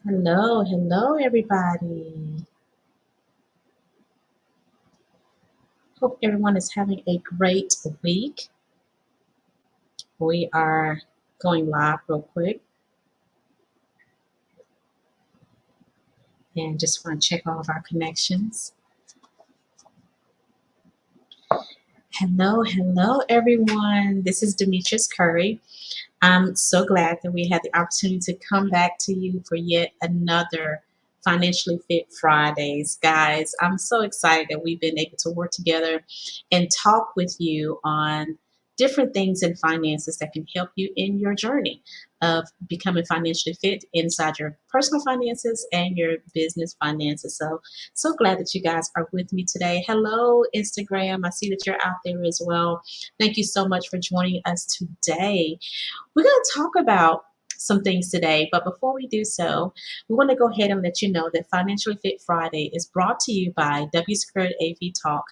Hello, hello, everybody. Hope everyone is having a great week. We are going live real quick and just want to check all of our connections. Hello, hello, everyone. This is Demetrius Curry. I'm so glad that we had the opportunity to come back to you for yet another Financially Fit Fridays. Guys, I'm so excited that we've been able to work together and talk with you on different things in finances that can help you in your journey of becoming financially fit inside your personal finances and your business finances. So glad that you guys are with me today. Hello, Instagram. I see that you're out there as well. Thank you so much for joining us today. We're going to talk about some things today, but before we do so, we want to go ahead and let you know that Financially Fit Friday is brought to you by W Squared AV Talk,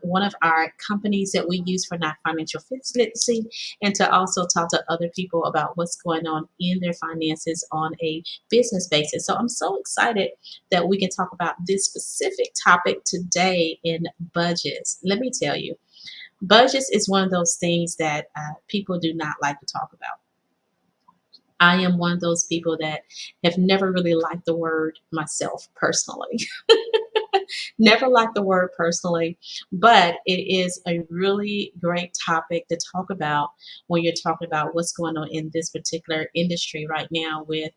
one of our companies that we use for our financial literacy and to also talk to other people about what's going on in their finances on a business basis. So I'm so excited that we can talk about this specific topic today in budgets. Let me tell you, budgets is one of those things that people do not like to talk about. I am one of those people that have never really liked the word myself personally. Never liked the word personally, but it is a really great topic to talk about when you're talking about what's going on in this particular industry right now with,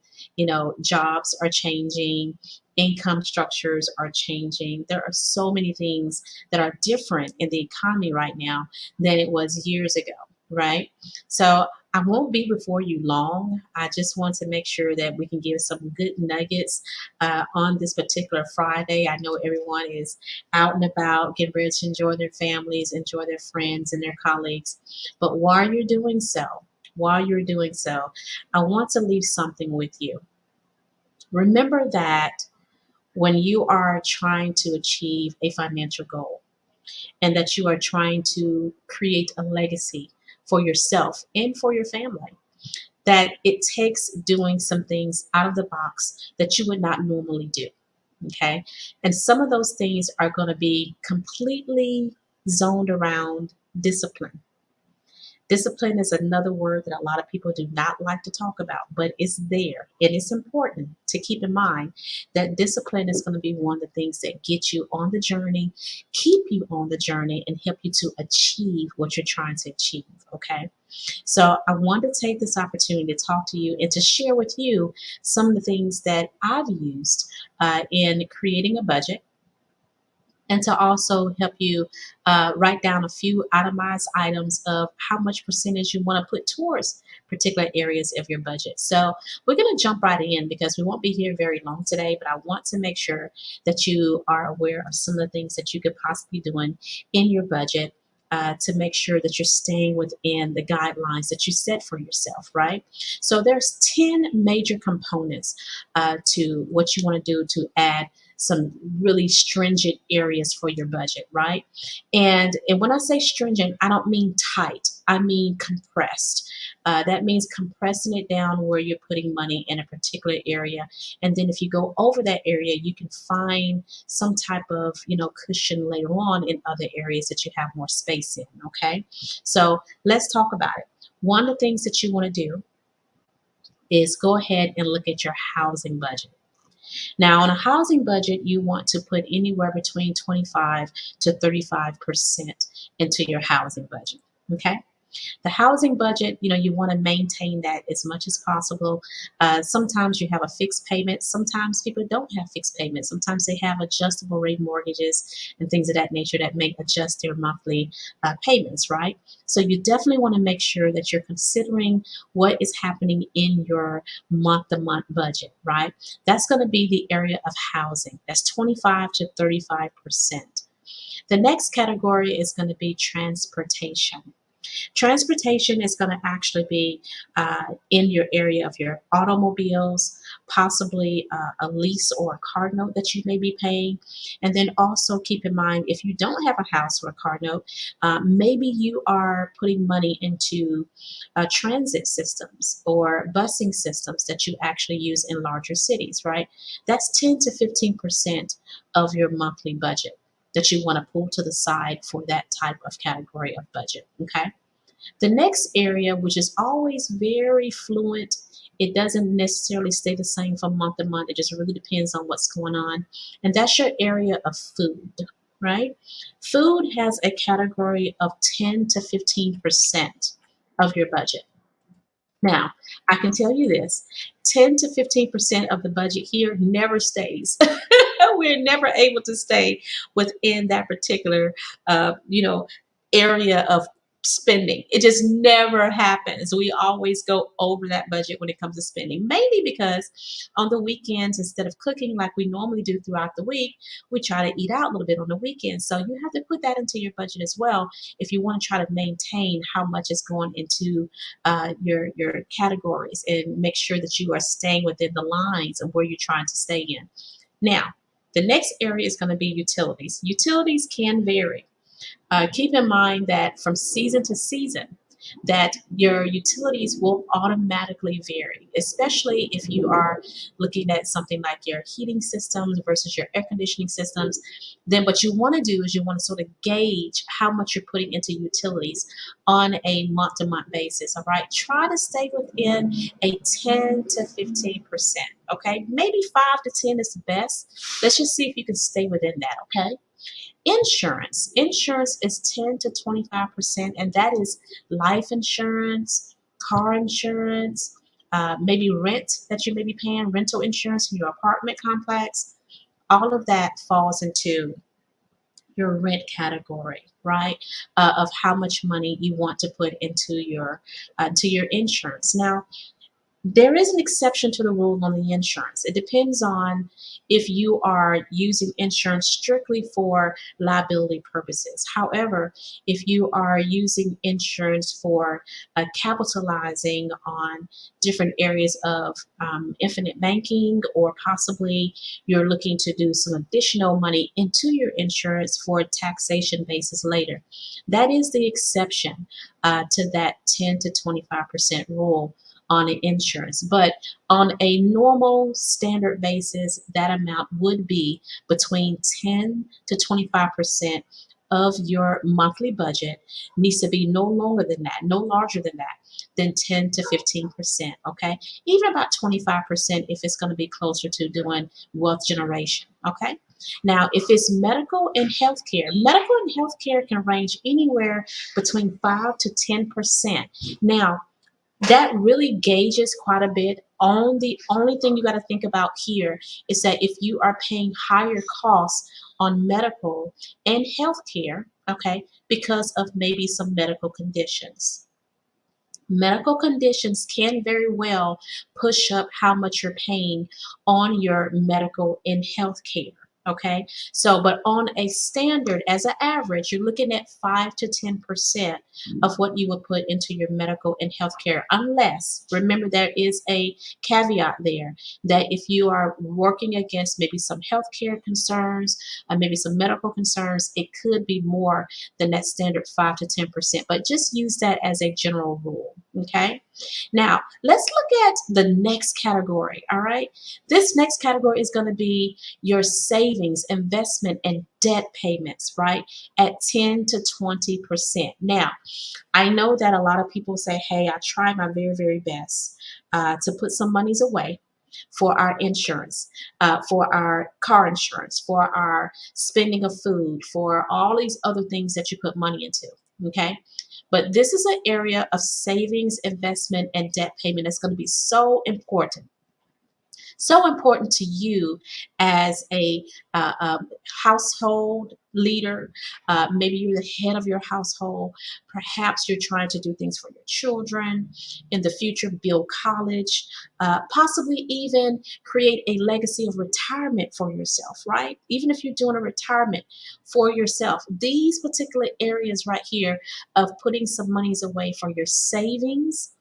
jobs are changing, income structures are changing. There are so many things that are different in the economy right now than it was years ago, right? So I won't be before you long. I just want to make sure that we can give some good nuggets on this particular Friday. I know everyone is out and about, getting ready to enjoy their families, enjoy their friends and their colleagues. But while you're doing so, I want to leave something with you. Remember that when you are trying to achieve a financial goal and that you are trying to create a legacy for yourself and for your family, that it takes doing some things out of the box that you would not normally do. Okay. And some of those things are going to be completely zoned around discipline. Discipline is another word that a lot of people do not like to talk about, but it's there. And it's important to keep in mind that discipline is going to be one of the things that get you on the journey, keep you on the journey, and help you to achieve what you're trying to achieve. Okay. So I want to take this opportunity to talk to you and to share with you some of the things that I've used in creating a budget and to also help you write down a few itemized items of how much percentage you want to put towards particular areas of your budget. So we're going to jump right in because we won't be here very long today, but I want to make sure that you are aware of some of the things that you could possibly be doing in your budget. To make sure that you're staying within the guidelines that you set for yourself, right? So there's 10 major components to what you want to do to add some really stringent areas for your budget, right? And when I say stringent, I don't mean tight. I mean compressed. That means compressing it down where you're putting money in a particular area, and then if you go over that area, you can find some type of cushion later on in other areas that you have more space in. Okay, so let's talk about it. One of the things that you want to do is go ahead and look at your housing budget. Now, on a housing budget, you want to put anywhere between 25 to 35% into your housing budget. Okay. The housing budget, you want to maintain that as much as possible. Sometimes you have a fixed payment. Sometimes people don't have fixed payments. Sometimes they have adjustable rate mortgages and things of that nature that may adjust their monthly payments, right? So you definitely want to make sure that you're considering what is happening in your month to month budget, right? That's going to be the area of housing. That's 25 to 35%. The next category is going to be transportation. Transportation is going to actually be in your area of your automobiles, possibly a lease or a car note that you may be paying. And then also keep in mind, if you don't have a house or a car note, maybe you are putting money into transit systems or busing systems that you actually use in larger cities, right? That's 10 to 15% of your monthly budget that you want to pull to the side for that type of category of budget. Okay. The next area, which is always very fluent, it doesn't necessarily stay the same from month to month. It just really depends on what's going on. And that's your area of food, right? Food has a category of 10 to 15% of your budget. Now, I can tell you this, 10 to 15% of the budget here never stays. We're never able to stay within that particular, area of spending. It just never happens. We always go over that budget when it comes to spending, mainly because on the weekends, instead of cooking like we normally do throughout the week, we try to eat out a little bit on the weekends. So you have to put that into your budget as well if you want to try to maintain how much is going into your categories and make sure that you are staying within the lines of where you're trying to stay in. Now, the next area is going to be utilities. Utilities can vary. Keep in mind that from season to season, that your utilities will automatically vary, especially if you are looking at something like your heating systems versus your air conditioning systems. Then what you want to do is you want to sort of gauge how much you're putting into utilities on a month to month basis. All right, try to stay within a 10 to 15%. Okay, maybe 5 to 10 is the best. Let's just see if you can stay within that. Okay. Insurance is 10 to 25%, and that is life insurance, car insurance, maybe rent that you may be paying, rental insurance in your apartment complex. All of that falls into your rent category, right? Of how much money you want to put into your insurance. Now, there is an exception to the rule on the insurance. It depends on if you are using insurance strictly for liability purposes. However, if you are using insurance for capitalizing on different areas of infinite banking, or possibly you're looking to do some additional money into your insurance for a taxation basis later, that is the exception to that 10 to 25% rule on an insurance. But on a normal standard basis, that amount would be between 10 to 25% of your monthly budget. Needs to be no longer than that, no larger than 10 to 15%. Okay. Even about 25% if it's going to be closer to doing wealth generation. Okay. Now, if it's medical and healthcare can range anywhere between 5 to 10%. Now, that really gauges quite a bit. On the only thing you got to think about here is that if you are paying higher costs on medical and healthcare, okay, because of maybe some medical conditions. Medical conditions can very well push up how much you're paying on your medical and health care. Okay, so but on a standard, as an average, you're looking at 5 to 10% of what you would put into your medical and health care, unless, remember, there is a caveat there that if you are working against maybe some healthcare concerns, maybe some medical concerns, it could be more than that standard 5 to 10%. But just use that as a general rule. Okay. Now, let's look at the next category. All right. This next category is going to be your savings, investment, and debt payments, right? At 10 to 20%. Now, I know that a lot of people say, hey, I try my very, very best to put some monies away for our insurance, for our car insurance, for our spending of food, for all these other things that you put money into. Okay. But this is an area of savings, investment, and debt payment that's going to be so important to you as a household leader. Maybe you're the head of your household. Perhaps you're trying to do things for your children in the future, build college, possibly even create a legacy of retirement for yourself, right? Even if you're doing a retirement for yourself, these particular areas right here of putting some monies away for your savings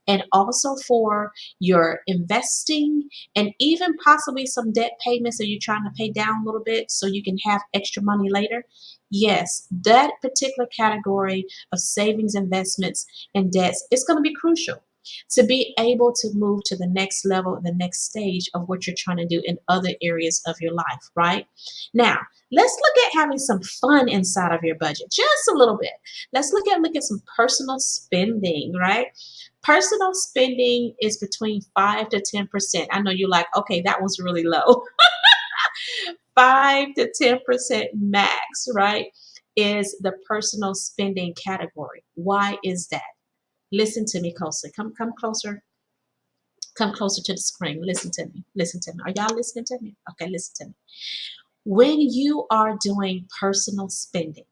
and also for your investing and even possibly some debt payments that you're trying to pay down a little bit so you can have extra money later. Yes, that particular category of savings, investments, and debts is going to be crucial to be able to move to the next level, the next stage of what you're trying to do in other areas of your life, right? Now, let's look at having some fun inside of your budget, just a little bit. Let's look at some personal spending, right? Personal spending is between 5 to 10%. I know you're like, okay, that was really low. 5 to 10% max, right? Is the personal spending category. Why is that? Listen to me closely. Come closer. Come closer to the screen. Listen to me. Listen to me. Are y'all listening to me? Okay, listen to me. When you are doing personal spending,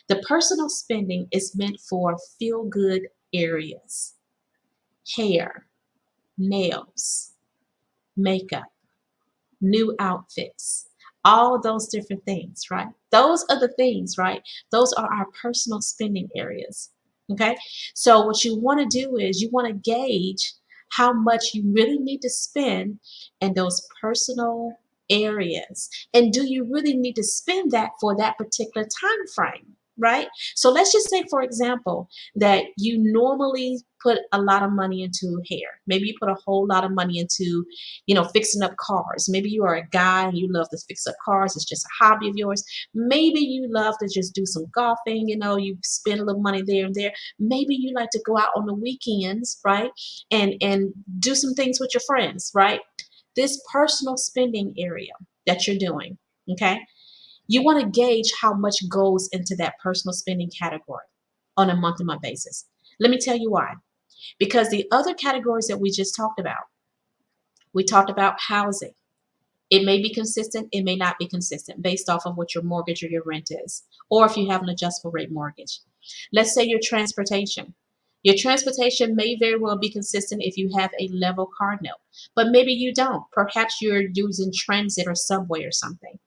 the personal spending is meant for feel good areas: hair, nails, makeup, new outfits, all those different things, right? Those are the things, right? Those are our personal spending areas. Okay. So, what you want to do is you want to gauge how much you really need to spend in those personal areas. And do you really need to spend that for that particular time frame? Right. So let's just say, for example, that you normally put a lot of money into hair. Maybe you put a whole lot of money into fixing up cars. Maybe you are a guy and you love to fix up cars. It's just a hobby of yours. Maybe you love to just do some golfing, you spend a little money there and there. Maybe you like to go out on the weekends, right? And do some things with your friends, right? This personal spending area that you're doing, okay? You want to gauge how much goes into that personal spending category on a month-to-month basis. Let me tell you why. Because the other categories that we just talked about, we talked about housing. It may be consistent, it may not be consistent based off of what your mortgage or your rent is, or if you have an adjustable rate mortgage. Let's say your transportation. Your transportation may very well be consistent if you have a level car note, but maybe you don't. Perhaps you're using transit or subway or something.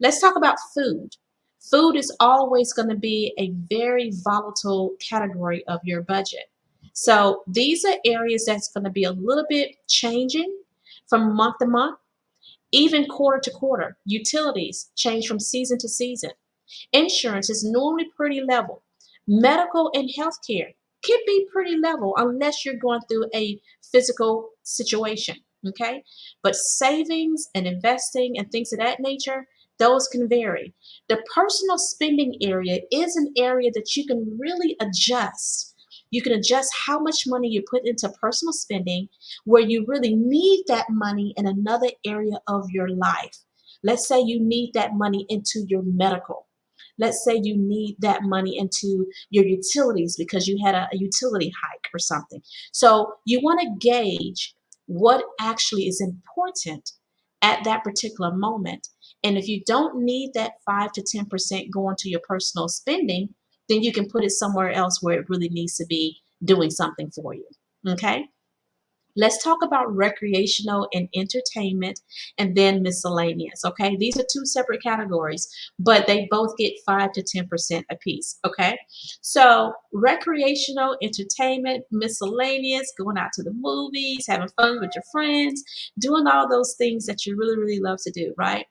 Let's talk about food. Food is always going to be a very volatile category of your budget. So these are areas that's going to be a little bit changing from month to month, even quarter to quarter. Utilities change from season to season. Insurance is normally pretty level. Medical and healthcare can be pretty level unless you're going through a physical situation. Okay. But savings and investing and things of that nature, those can vary. The personal spending area is an area that you can really adjust. You can adjust how much money you put into personal spending where you really need that money in another area of your life. Let's say you need that money into your medical. Let's say you need that money into your utilities because you had a utility hike or something. So you want to gauge what actually is important at that particular moment. And if you don't need that 5 to 10% going to your personal spending, then you can put it somewhere else where it really needs to be doing something for you. Okay. Let's talk about recreational and entertainment and then miscellaneous. Okay. These are two separate categories, but they both get 5 to 10% apiece. Okay. So, recreational, entertainment, miscellaneous, going out to the movies, having fun with your friends, doing all those things that you really, really love to do, right?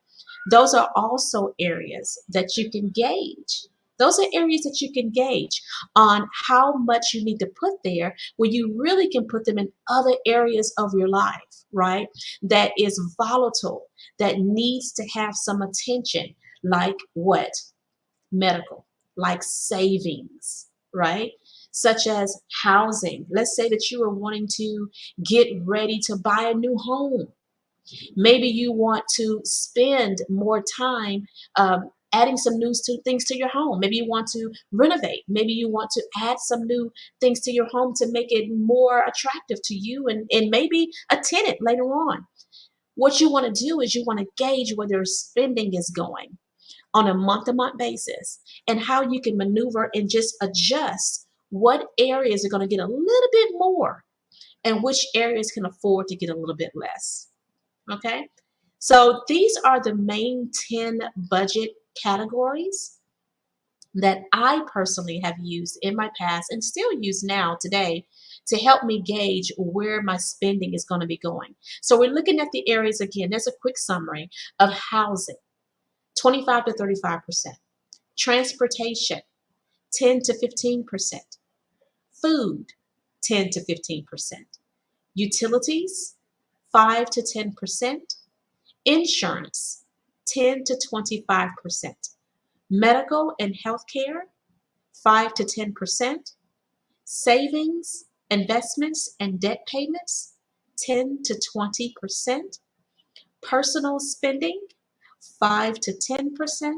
Those are also areas that you can gauge. Those are areas that you can gauge on how much you need to put there where you really can put them in other areas of your life, right? That is volatile, that needs to have some attention, like what? Medical, like savings, right? Such as housing. Let's say that you are wanting to get ready to buy a new home. Maybe you want to spend more time adding some new things to your home. Maybe you want to renovate. Maybe you want to add some new things to your home to make it more attractive to you and maybe a tenant later on. What you want to do is you want to gauge where their spending is going. on a month-to-month basis, and how you can maneuver and just adjust what areas are going to get a little bit more and which areas can afford to get a little bit less. Okay? So these are the main 10 budget categories that I personally have used in my past and still use now today to help me gauge where my spending is going to be going. So we're looking at the areas again. There's a quick summary of housing, 25 to 35%, transportation, 10 to 15%, food, 10 to 15%, utilities, 5 to 10%, insurance, 10 to 25%, medical and healthcare, 5 to 10%, savings, investments, and debt payments, 10 to 20%, personal spending, 5 to 10%,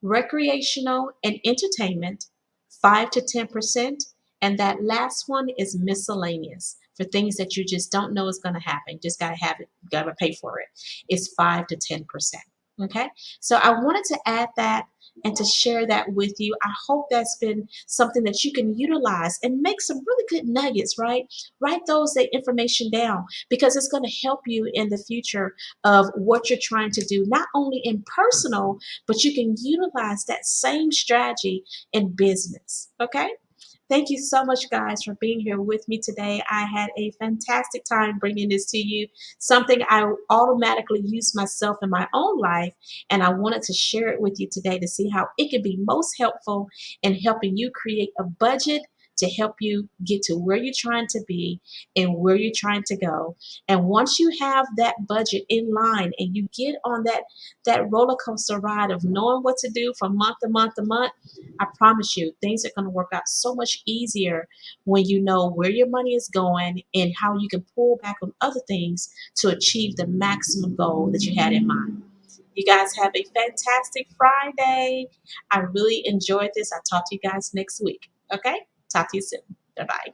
recreational and entertainment, 5 to 10%, and that last one is miscellaneous for things that you just don't know is going to happen. Just got to have it, got to pay for it. It's 5 to 10%. Okay, so I wanted to add that and to share that with you. I hope that's been something that you can utilize and make some really good nuggets, right? Write that information down because it's going to help you in the future of what you're trying to do, not only in personal, but you can utilize that same strategy in business. Okay. Thank you so much, guys, for being here with me today. I had a fantastic time bringing this to you, something I automatically use myself in my own life, and I wanted to share it with you today to see how it can be most helpful in helping you create a budget to help you get to where you're trying to be and where you're trying to go. And once you have that budget in line and you get on that roller coaster ride of knowing what to do from month to month to month, I promise you, things are going to work out so much easier when you know where your money is going and how you can pull back on other things to achieve the maximum goal that you had in mind. You guys have a fantastic Friday. I really enjoyed this. I'll talk to you guys next week. Okay? Talk to you soon. Bye bye.